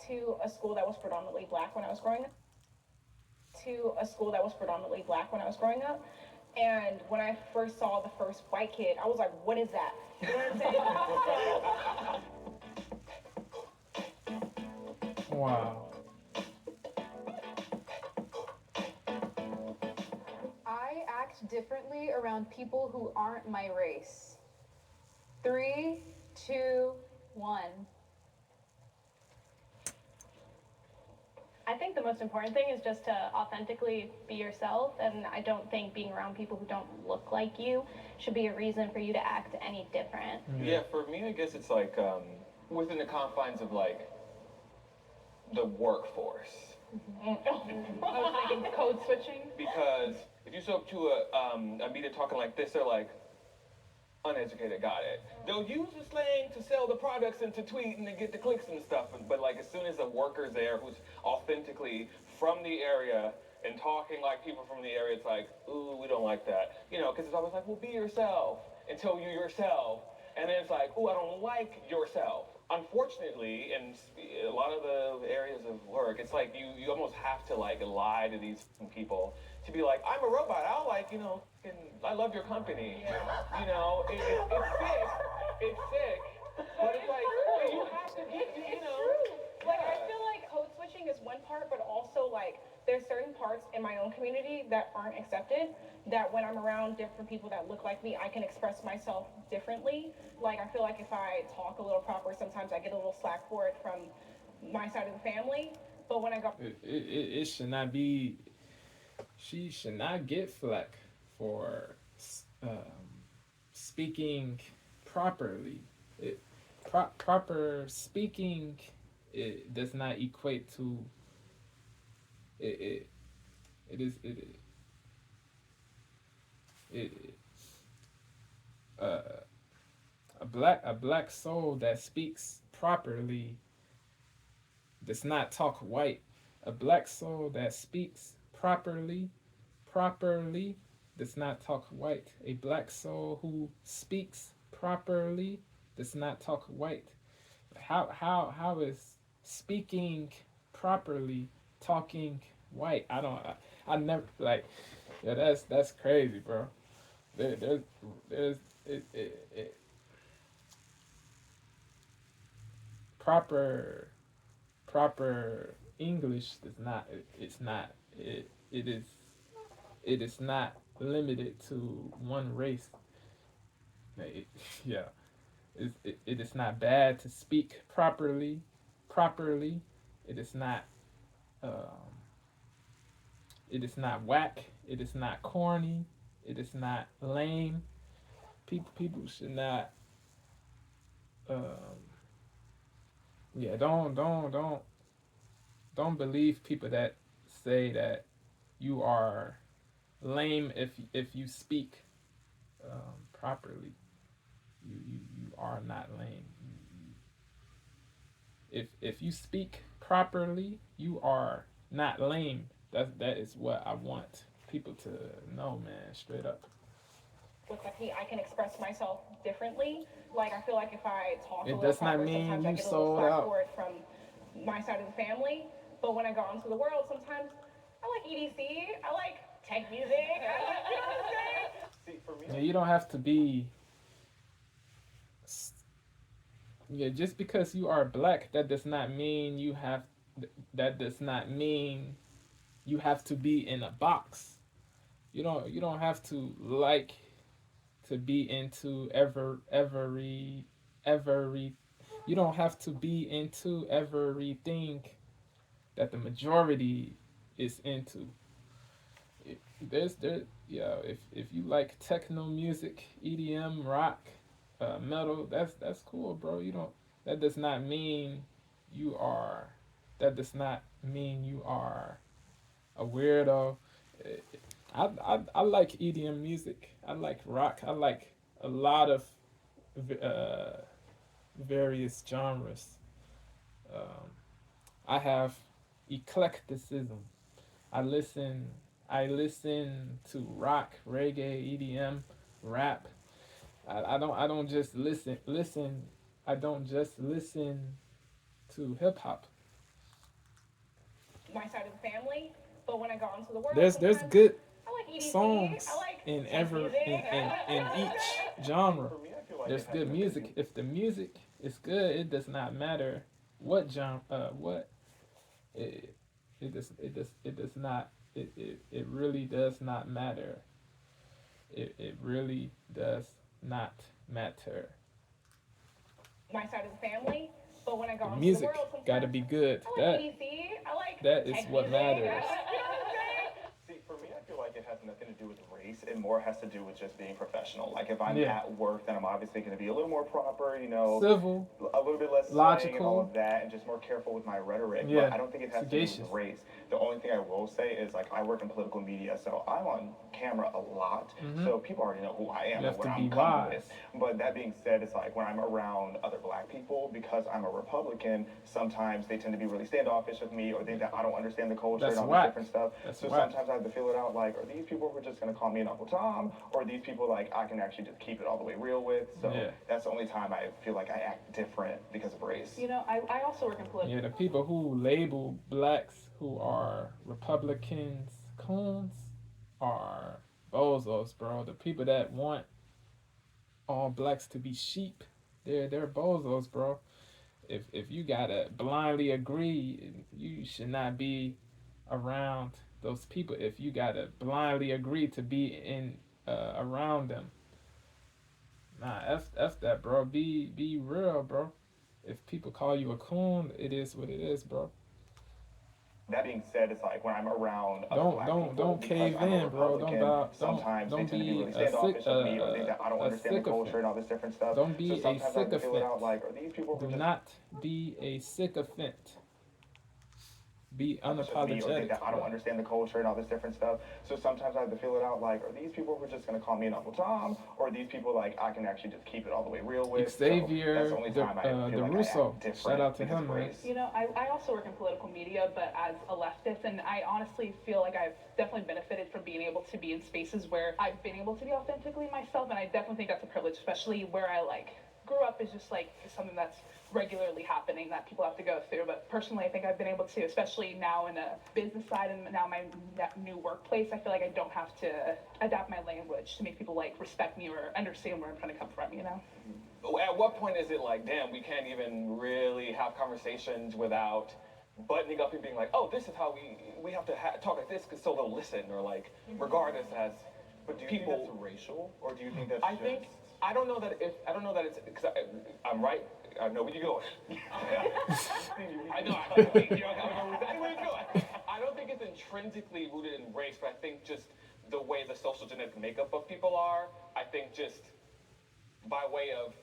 to a school that was predominantly black when I was growing up. And when I first saw the first white kid, I was like, what is that? You know what I'm saying? Wow. I act differently around people who aren't my race. 3, 2, 1. I think the most important thing is just to authentically be yourself, and I don't think being around people who don't look like you should be a reason for you to act any different. Yeah, for me, I guess it's like within the confines of like the workforce. I was thinking code switching. Because if you show up to a meeting talking like this, they're like, uneducated, got it. They'll use the slang to sell the products and to tweet and to get the clicks and stuff. But like as soon as a worker's there who's authentically from the area and talking like people from the area, it's like, ooh, we don't like that. You know, because it's always like, well, be yourself until you're yourself. And then it's like, ooh, I don't like yourself. Unfortunately, in a lot of the areas of work, it's like you almost have to like lie to these people to be like, I'm a robot. I'll like, you know, I love your company. You know, it's sick. It's sick. But it's like, you have to get, you know. Like, I feel like code switching is one part, but also like there's certain parts in my own community that aren't accepted, that when I'm around different people that look like me, I can express myself differently. Like, I feel like if I talk a little proper, sometimes I get a little slack for it from my side of the family. But when I go... It should not be... She should not get flack for speaking properly. Proper speaking, it does not equate to... It is... A black soul that speaks properly does not talk white. A black soul that speaks properly does not talk white. A black soul who speaks properly does not talk white. How is speaking properly talking white? I never like. Yeah, that's crazy, bro. There's proper English does not. It's not. It is not limited to one race. Yeah, it is not bad to speak properly. It is not. Um, it is not whack. It is not corny. It is not lame. People should not. Um, yeah, don't believe people that say that you are lame if you speak properly. You are not lame. If you speak properly, you are not lame. That is what I want people to know, man. Straight up. Look like me, I can express myself differently. Like, I feel like if I talk a It little does not proper, mean sometimes I you get a little sold slack out. for it from my side of the family. But when I go out into the world, sometimes I like EDC, I like tech music, I like, you know what I'm saying? See, for me, Yeah, you don't have to be. Yeah, just because you are black, that does not mean you have. That does not mean you have to be in a box. You don't have to like to be into every. You don't have to be into everything that the majority is into. There yeah, if you like techno music, EDM, rock, metal, that's cool, bro. You don't that does not mean you are that does not mean you are a weirdo. I like EDM music. I like rock. I like a lot of uh, various genres. Um, I have eclecticism. I listen I listen to rock, reggae, EDM, rap. I don't just listen I don't just listen to hip hop. my side of the family. But when I go out into the world, There's sometimes good I like EDC. songs I like in tech music. in each genre. For me, I feel like There's it has good nothing to music. do. If the music is good, it does not matter what genre, what it does not it really does not matter. It really does not matter. My side of the family. But when I go The out into the music world, gotta sometimes be good. I like EDC. I like That is tech what music. matters. You know what I'm saying? See, for me, I feel like it has nothing to do with race. It more has to do with just being professional. Like if I'm Yeah. at work, then I'm obviously going to be a little more proper, you know, Civil, a little bit less slang and all logical. of that, and just more careful with my rhetoric. Yeah. But I don't think it has to do Sagacious. with race. The only thing I will say is like I work in political media, so I'm on camera a lot. So people already know who I am You and have what to I'm be coming wise. with. But that being said, it's like when I'm around other black people, because I'm a Republican, sometimes they tend to be really standoffish with me or think that I don't understand the culture That's and all whack. this different stuff. That's So whack. sometimes I have to feel it out like, are these people who are just going to call me an Uncle Tom? Or are these people like I can actually just keep it all the way real with? So Yeah. that's the only time I feel like I act different because of race. You know, I also work in politics. Yeah, the people who label blacks who are Republicans coons are bozos, bro. The people that want all blacks to be sheep, they're bozos, bro. If you gotta blindly agree, you should not be around those people. If you gotta blindly agree to be in around them, nah, f that, bro. Be real, bro. If people call you a coon, it is what it is, bro. That being said, it's like when I'm around other black people, Don't because cave I'm a in, bro. Republican, sometimes they Don't tend to be be really standoffish with me or think that I don't a understand the culture sycophant. and all this different stuff. Don't So be a sometimes I have to feel it out sycophant. like, are these people who Do just not be a sycophant. Be with me or think unapologetic, that I don't bro. understand the culture and all this different stuff. So sometimes I have to feel it out like, are these people who are just going to call me an Uncle Tom? Or are these people like I can actually just keep it all the way real with? Xavier so that's the only time I feel like Russo. I act different Shout out to because him, of man. race. You know, I also work in political media, but as a leftist, and I honestly feel like I've definitely benefited from being able to be in spaces where I've been able to be authentically myself, and I definitely think that's a privilege, especially where I like grew up is just like something that's regularly happening that people have to go through. But personally, I think I've been able to, especially now in a business side and now my new workplace, I feel like I don't have to adapt my language to make people like respect me or understand where I'm trying to come from, you know? At what point is it like, damn, we can't even really have conversations without buttoning up and being like, oh, this is how we have to talk like this so they'll listen, or like, regardless as But do you people. think that's racial, or do you think that's I just... think I don't know that it's because I'm right. I know where you're going. I know. I know exactly where you're going. I don't think it's intrinsically rooted in race, but I think just the way the social genetic makeup of people are. I think just by way of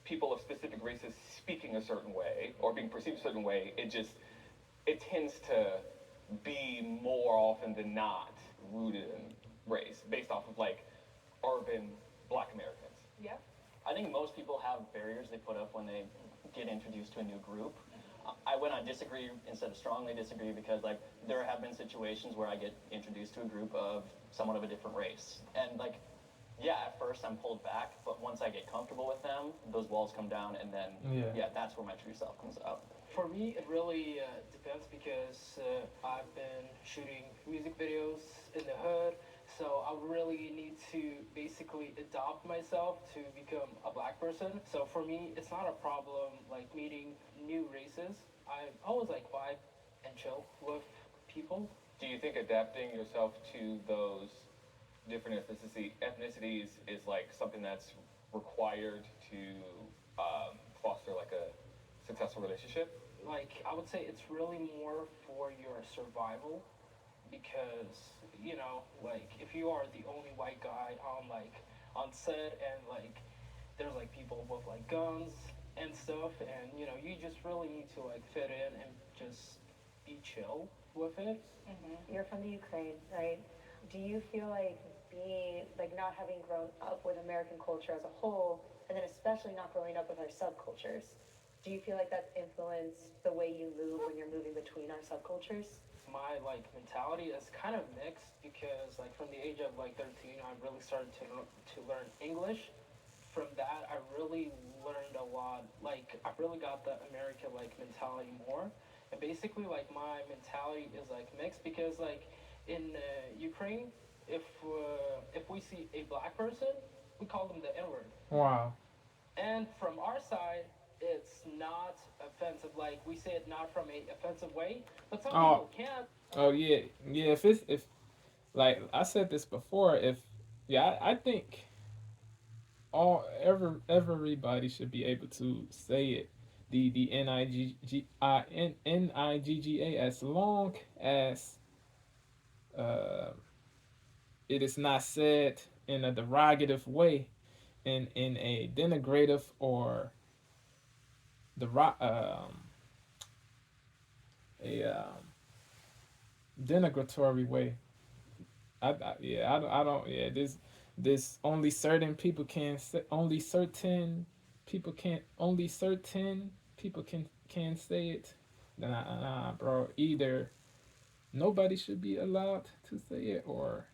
people of specific races speaking a certain way or being perceived a certain way, it tends to be more often than not rooted in race, based off of like urban Black Americans. Yeah. I think most people have barriers they put up when they get introduced to a new group. I went on disagree instead of strongly disagree because like there have been situations where I get introduced to a group of someone of a different race. And like, yeah, at first I'm pulled back, but once I get comfortable with them, those walls come down and then, yeah that's where my true self comes out. For me, it really depends because I've been shooting music videos in the hood, so I really need to basically adopt myself to become a black person. So for me, it's not a problem like meeting new races. I always like vibe and chill with people. Do you think adapting yourself to those different ethnicities is like something that's required to foster like a successful relationship? Like, I would say it's really more for your survival because, you know, like, if you are the only white guy on set and, like, there's, like, people with, like, guns and stuff and, you know, you just really need to, like, fit in and just be chill with it. You're from the Ukraine, right? Do you feel like not having grown up with American culture as a whole, and then especially not growing up with our subcultures, do you feel like that's influenced the way you move when you're moving between our subcultures? My like mentality is kind of mixed because like from the age of like 13 I really started to learn English. From that I really learned a lot, like I really got the American like mentality more, And basically, like my mentality is like mixed because like in Ukraine, if we see a black person, we call them the N-word. Wow. And from our side, it's not offensive. Like we say it not from a offensive way, but some Oh, people can't. oh yeah, yeah. If like I said this before, if yeah, I think everybody should be able to say it. The Nigga as long as uh, it is not said in a derogative way, in a denigrative or the a denigratory way. Yeah, I don't yeah, this only certain people can say, only certain people can say it. Nah, bro. Either nobody should be allowed to say it, or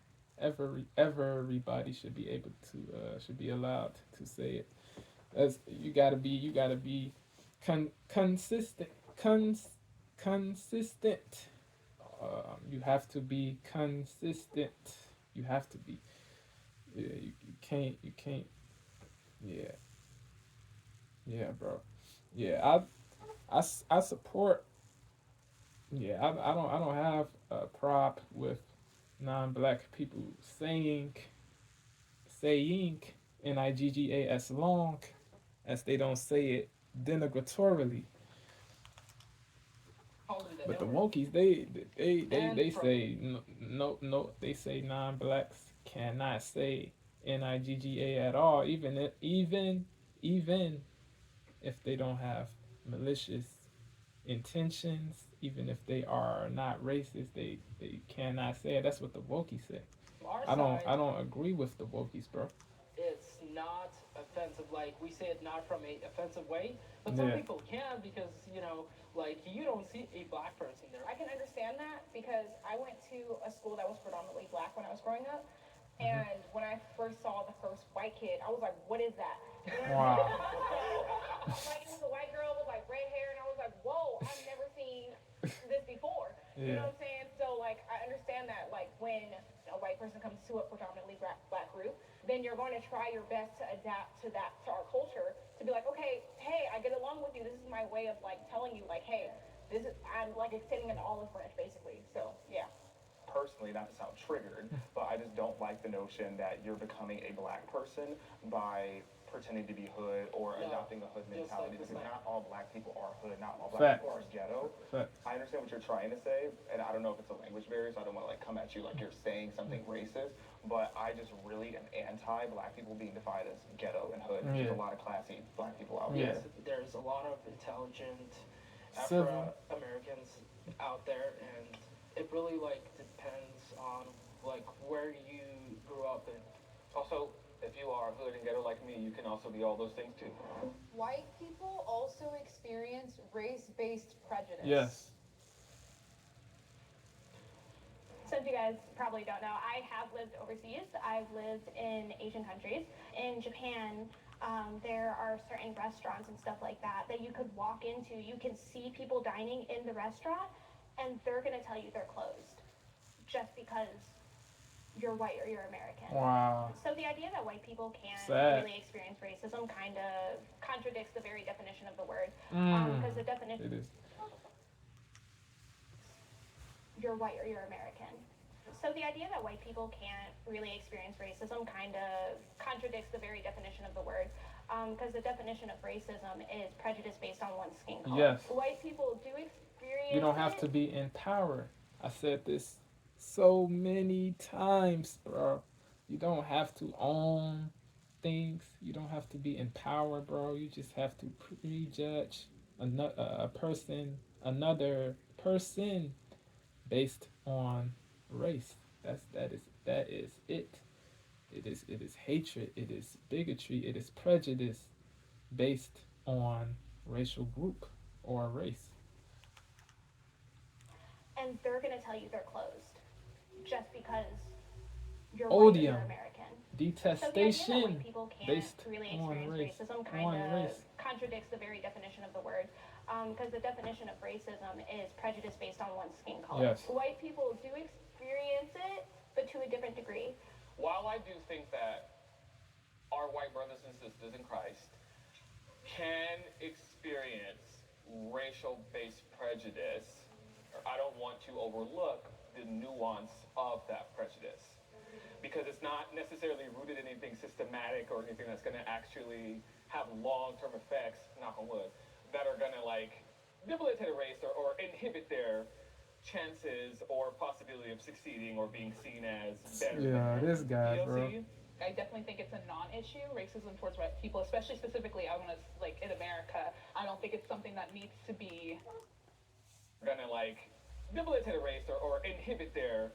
everybody should be able to should be allowed to say it. That's you gotta be consistent consistent. You have to be consistent. You have to be. Yeah, you can't. Yeah, yeah, bro. Yeah, I support. Yeah, I don't have a problem with non-black people saying Nigga as long as they don't say it denigratorily. Call them the But the N-word. Wokies, And they from say no, they say non-blacks cannot say Nigga at all, even if they don't have malicious intentions, even if they are not racist, they cannot say it. That's what the Wokies say. our side, I don't agree with the Wokies, bro. it's not offensive. Like we say it not from a offensive way, but some Yeah. people can because like you don't see a black person there. I can understand that because I went to a school that was predominantly black when I was growing up. And when I first saw the first white kid, I was like, what is that? You know what I'm Wow. saying? Like, it was a white girl with like red hair, and I was like, whoa, I've never seen this before. You know Yeah. what I'm saying? So, like, I understand that, like, when a white person comes to a predominantly black group, then you're going to try your best to adapt to our culture, to be like, okay, hey, I get along with you. This is my way of, like, telling you, like, hey, I'm, like, extending an olive branch, basically. So, yeah. Personally, not to sound triggered, but I just don't like the notion that you're becoming a black person by pretending to be hood or Yeah. adopting a hood Just mentality, like the because same. not all black people are hood, not all black people are Facts. ghetto. Facts. I understand what you're trying to say, and I don't know if it's a language barrier, so I don't want to like come at you like you're saying something racist, but I just really am anti-black people being defined as ghetto and hood. There's Yeah. a lot of classy black people out Yeah. there. There's a lot of intelligent Civil. Afro-Americans out there, and it really like depends on like where you grew up in. Also, if you are hood and ghetto like me, you can also be all those things too. White people also experience race-based prejudice. Yes. So if you guys probably don't know, I have lived overseas. I've lived in Asian countries. In Japan, there are certain restaurants and stuff like that that you could walk into. You can see people dining in the restaurant, and they're gonna tell you they're closed, just because you're white or you're American. Wow. So the idea that white people can't Sad. really experience racism kind of contradicts the very definition of the word, because the It definition is. you're white or you're American. So the idea that white people can't really experience racism kind of contradicts the very definition of the word, because the definition of racism is prejudice based on one's skin color. Yes. White people do experience You don't have it. to be in power. I said this so many times, bro. You don't have to own things. You don't have to be in power, bro. You just have to prejudge another person based on race. That is it. It is hatred. It is bigotry. It is prejudice based on racial group or race. And they're gonna tell you they're closed, just because you're white or Odium. you're American. So the idea that Detestation white people can't based really on experience race. racism On kind of race. contradicts the very definition of the word, because the definition of racism is prejudice based on one's skin color. Yes. White people do experience it, but to a different degree. While I do think that our white brothers and sisters in Christ can experience racial-based prejudice, I don't want to overlook the nuance of that prejudice, because it's not necessarily rooted in anything systematic or anything that's going to actually have long-term effects, knock on wood, that are going to like debilitate a race or inhibit their chances or possibility of succeeding or being seen as better. Yeah, than this guy, bro. POC. I definitely think it's a non-issue, racism towards white people, especially specifically, I want to, like, in America. I don't think it's something that needs to be Gonna like debilitate a race or inhibit their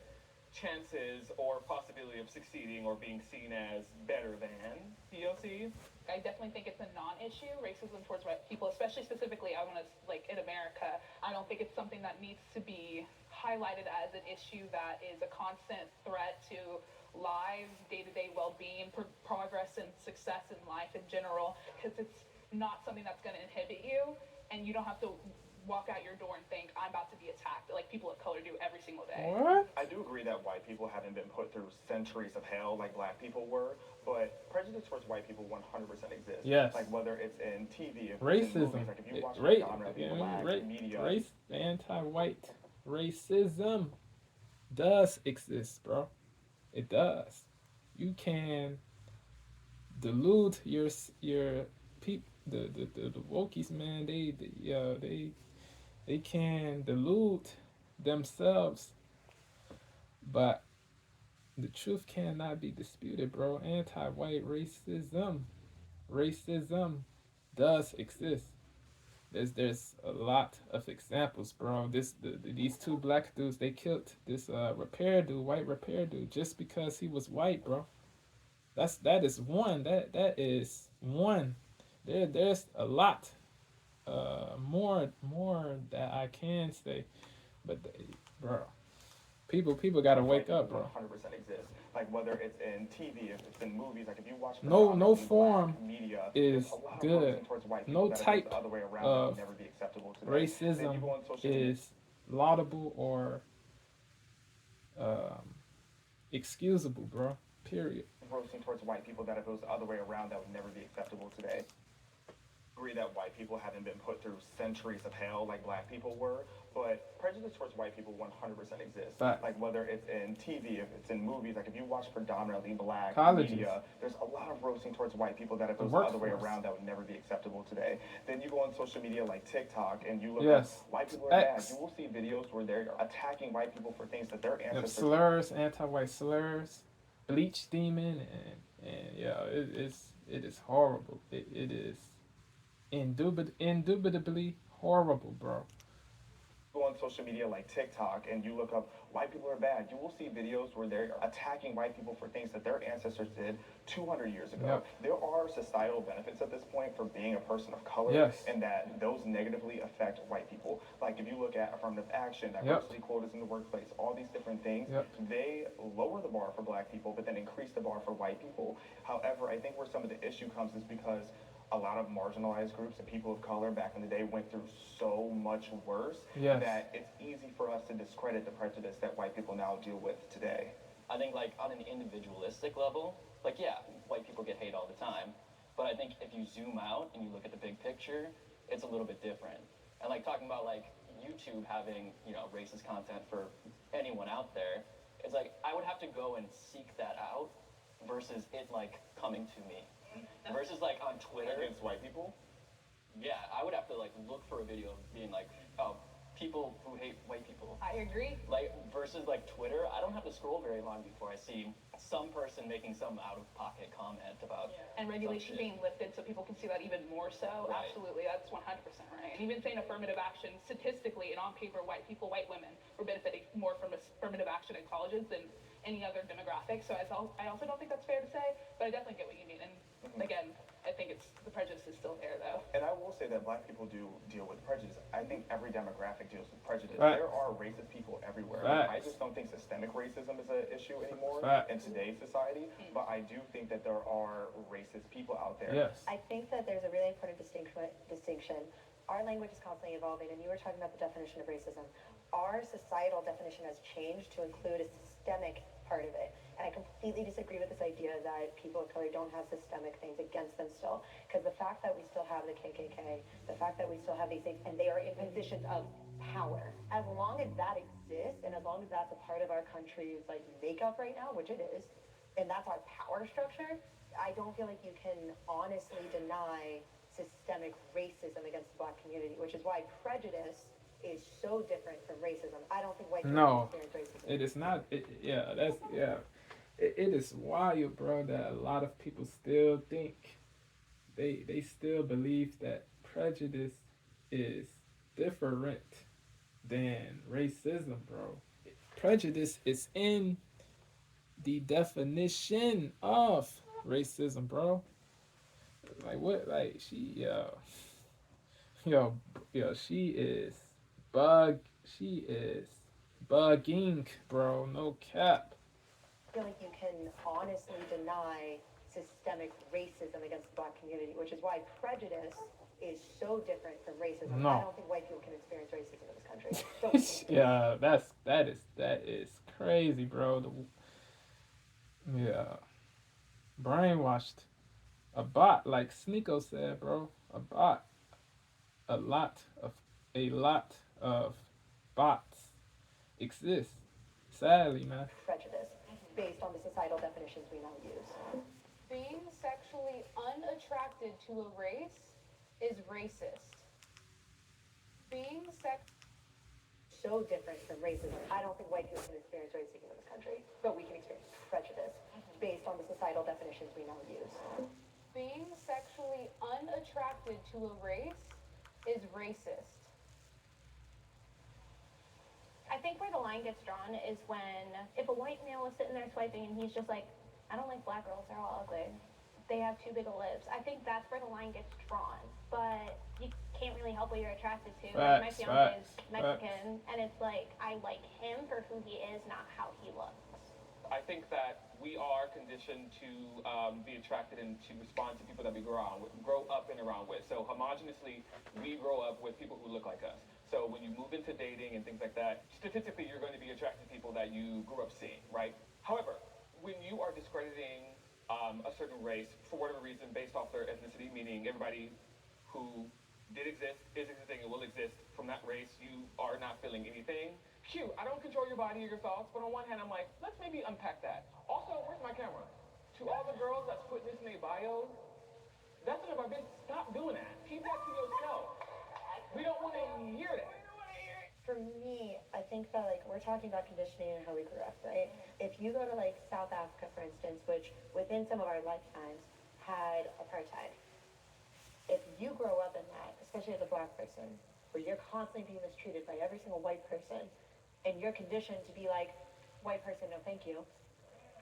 chances or possibility of succeeding or being seen as better than POC. I definitely think it's a non-issue, racism towards white people, especially specifically, I want to, like, in America. I don't think it's something that needs to be highlighted as an issue that is a constant threat to lives, day-to-day well-being, progress and success in life in general, because it's not something that's going to inhibit you, and you don't have to walk out your door and think, I'm about to be attacked, like people of color do every single day. What? I do agree that white people haven't been put through centuries of hell like black people were, but prejudice towards white people 100% exists. Yes. Like whether it's in TV, if it's in Racism. movies, like if you watch Race, predominantly black media. race, anti-white racism does exist, bro. It does. You can delude your people. The wokies, man. They can delude themselves, but the truth cannot be disputed, bro. Anti-white racism does exist. There's a lot of examples, bro. These two black dudes, they killed this white repair dude, just because he was white, bro. That is one. That is one. There's a lot more that I can say, but bro, people gotta wake up, bro. 100% exists. Like whether it's in TV, if it's in movies, like if you watch No predominantly form black media, is there's a lot of good. roasting towards white people No that if it was type the other way around, that of would never be acceptable today. Then you racism go on social media. is laudable or excusable, bro. Period. Roasting towards white people that if it was the other way around, that would never be acceptable today. Agree that white people haven't been put through centuries of hell like black people were, but prejudice towards white people 100% exists. Fact. Like whether it's in TV, if it's in movies, like if you watch predominantly black Colleges. media, there's a lot of roasting towards white people that if The it was the other way workforce. around, that would never be acceptable today. Then you go on social media like TikTok and you look Yes. up white people are bad. X. You will see videos where they're attacking white people for things that their Them ancestors slurs, anti-white slurs, bleach demon, and yeah, it is horrible. It is indubitably horrible, bro. go on social media like TikTok and you look up white people are bad, you will see videos where they're attacking white people for things that their ancestors did 200 years ago. Yep. There are societal benefits at this point for being a person of color, Yes. and that those negatively affect white people. Like if you look at affirmative action, diversity quotas in the workplace, all these different things, Yep. they lower the bar for black people, but then increase the bar for white people. However, I think where some of the issue comes is because a lot of marginalized groups and people of color back in the day went through so much worse Yes. that it's easy for us to discredit the prejudice that white people now deal with today. I think like on an individualistic level, like yeah, white people get hate all the time, but I think if you zoom out and you look at the big picture, it's a little bit different. And like talking about like YouTube having, you know, racist content for anyone out there, it's like I would have to go and seek that out versus it like coming to me. Versus like on Twitter Against white people? yeah, I would have to like look for a video of being like, oh, people who hate white people. I agree. Like versus like Twitter, I don't have to scroll very long before I see some person making some out of pocket comment about And regulations shit. being lifted so people can see that even more so. Right. Absolutely, that's 100% right. And even saying affirmative action, statistically and on paper, white people, white women were benefiting more from affirmative action in colleges than any other demographic. So I also don't think that's fair to say, but I definitely get what you mean. And again, I think the prejudice is still there though. And I will say that black people do deal with prejudice. I think every demographic deals with prejudice. Facts. There are racist people everywhere. Facts. I just don't think systemic racism is an issue anymore Facts. in today's society, but I do think that there are racist people out there. Yes. I think that there's a really important distinction our language is constantly evolving, and you were talking about the definition of racism. Our societal definition has changed to include a systemic part of it. And I completely disagree with this idea that people of color don't have systemic things against them still. Because the fact that we still have the KKK, the fact that we still have these things, and they are in positions of power. As long as that exists, and as long as that's a part of our country's like makeup right now, which it is, and that's our power structure, I don't feel like you can honestly deny systemic racism against the black community, which is why prejudice is so different from racism. I don't think white people No, experience racism. it is not. It is wild, bro, that a lot of people still think they still believe that prejudice is different than racism, bro. Prejudice is in the definition of racism, bro. Like what? Like yo, she is bug. She is bugging, bro. No cap. I feel like you can honestly deny systemic racism against the black community, which is why prejudice is so different from racism. No. I don't think white people can experience racism in this country. So, Yeah, that is crazy, bro. Yeah, brainwashed. A bot, like Sneeko said, bro. A bot. A lot of a lot of bots exist. Sadly, man. prejudice based on the societal definitions we now use. Being sexually unattracted to a race is racist. Being So different from racism. I don't think white people can experience racism in this country, but we can experience prejudice based on the societal definitions we now use. Being sexually unattracted to a race is racist. I think where the line gets drawn is when if a white male is sitting there swiping and he's just like, I don't like black girls, they're all ugly. They have too big of lips. I think that's where the line gets drawn. But you can't really help what you're attracted to. Like my fiance is Mexican, and it's like I like him for who he is, not how he looks. I think that we are conditioned to be attracted and to respond to people that we grow up and around with. So homogeneously, we grow up with people who look like us. So when you move into dating and things like that, statistically, you're going to be attracted to people that you grew up seeing, right? However, when you are discrediting a certain race for whatever reason based off their ethnicity, meaning everybody who did exist, is existing, and will exist from that race, you are not feeling anything. Cute, I don't control your body or your thoughts, but on one hand, I'm like, let's maybe unpack that. Also, where's my camera? To all the girls that's putting this in their bios, that's none of our business. Stop doing that. Keep that to yourself. We don't want to hear that. For me, I think that like we're talking about conditioning and how we grew up, right? If you go to like South Africa, for instance, which within some of our lifetimes had apartheid, if you grow up in that, especially as a black person, where you're constantly being mistreated by every single white person, and you're conditioned to be like, white person, no thank you,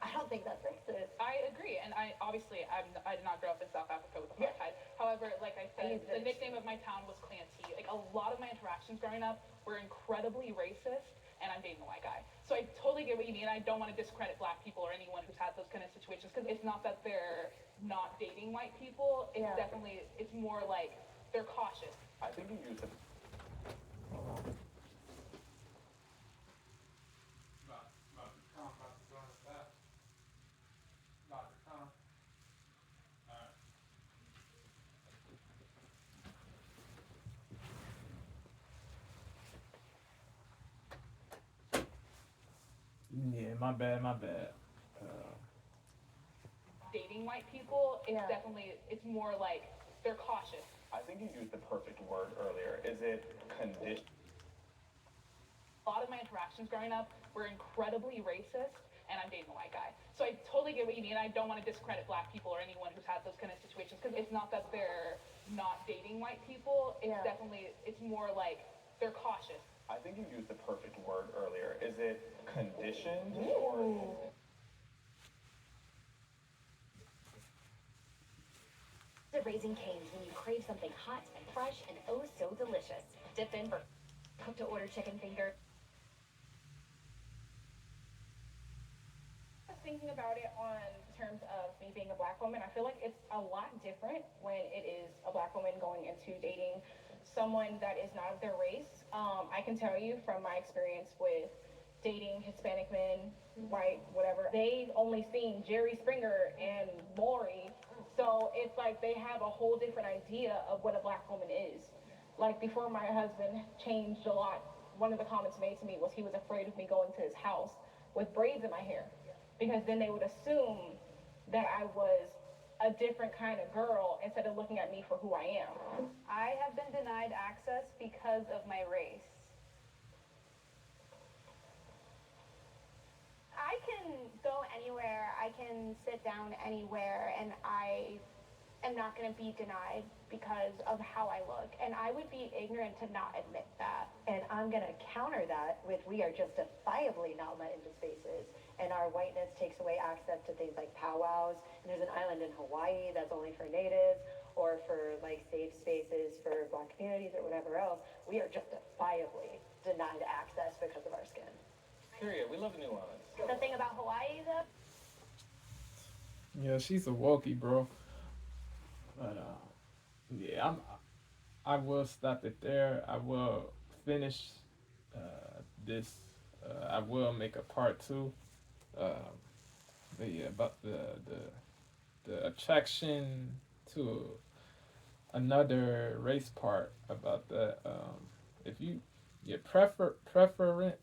I don't think that's racist. I agree, and I did not grow up in South Africa with apartheid. However, like I said, the nickname of my town was Clan T. Like a lot of my interactions growing up were incredibly racist, and I'm dating a white guy. So I totally get what you mean. I don't want to discredit black people or anyone who's had those kind of situations, because it's not that they're not dating white people. It's definitely, it's more like they're cautious. I think you use it. Yeah, my bad. Dating white people, it's definitely, it's more like they're cautious. I think you used the perfect word earlier. Is it condition? A lot of my interactions growing up were incredibly racist, and I'm dating a white guy. So I totally get what you mean. I don't want to discredit black people or anyone who's had those kind of situations, because it's not that they're not dating white people. It's definitely, it's more like they're cautious. I think you used the perfect word earlier. Is it conditioned or? Of Raising Cane's when you crave something hot and fresh and oh so delicious. Dip in for cook to order chicken finger. I was thinking about it on terms of me being a black woman. I feel like it's a lot different when it is a black woman going into dating someone that is not of their race. I can tell you from my experience with dating Hispanic men, white, whatever, they've only seen Jerry Springer and Maury. So it's like they have a whole different idea of what a black woman is. Like before my husband changed a lot, one of the comments made to me was he was afraid of me going to his house with braids in my hair. Because then they would assume that I was a different kind of girl instead of looking at me for who I am. I have been denied access because of my race. I can go anywhere, I can sit down anywhere, and I am not going to be denied because of how I look. And I would be ignorant to not admit that. And I'm gonna counter that with we are justifiably not let into spaces. And our whiteness takes away access to things like powwows. And there's an island in Hawaii that's only for natives or for like safe spaces for black communities or whatever else. We are justifiably denied access because of our skin. Period. We love the nuance. The thing about Hawaii, though, Yeah, she's a wokie, bro. But yeah, I will stop it there. I will finish this. I will make a part 2. But yeah, about the attraction to another race part about that. If you your preference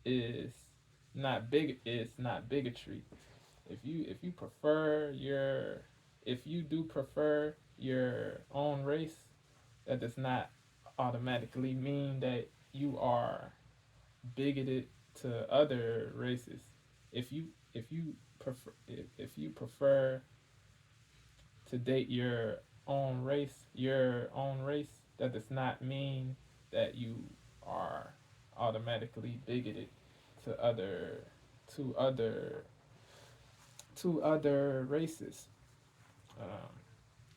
is not bigotry. If you do prefer your own race, that does not automatically mean that you are bigoted to other races. If you prefer to date your own race, that does not mean that you are automatically bigoted to other races.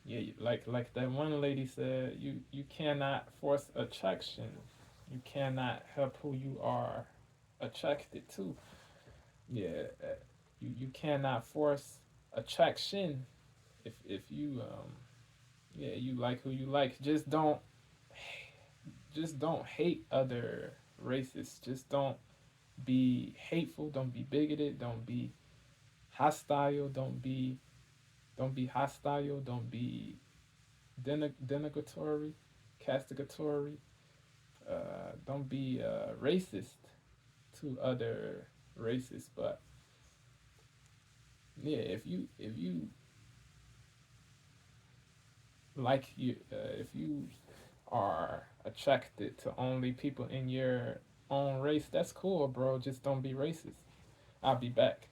Yeah, like that one lady said, you cannot force attraction. You cannot help who you are attracted to. Yeah, you cannot force attraction. If you yeah, you like who you like. Just don't hate other races. Just don't be hateful. Don't be bigoted. Don't be hostile. Don't be hostile. Don't be denigratory, castigatory. Don't be racist to other races. But yeah, if you if you are attracted to only people in your own race, that's cool, bro. Just don't be racist. I'll be back.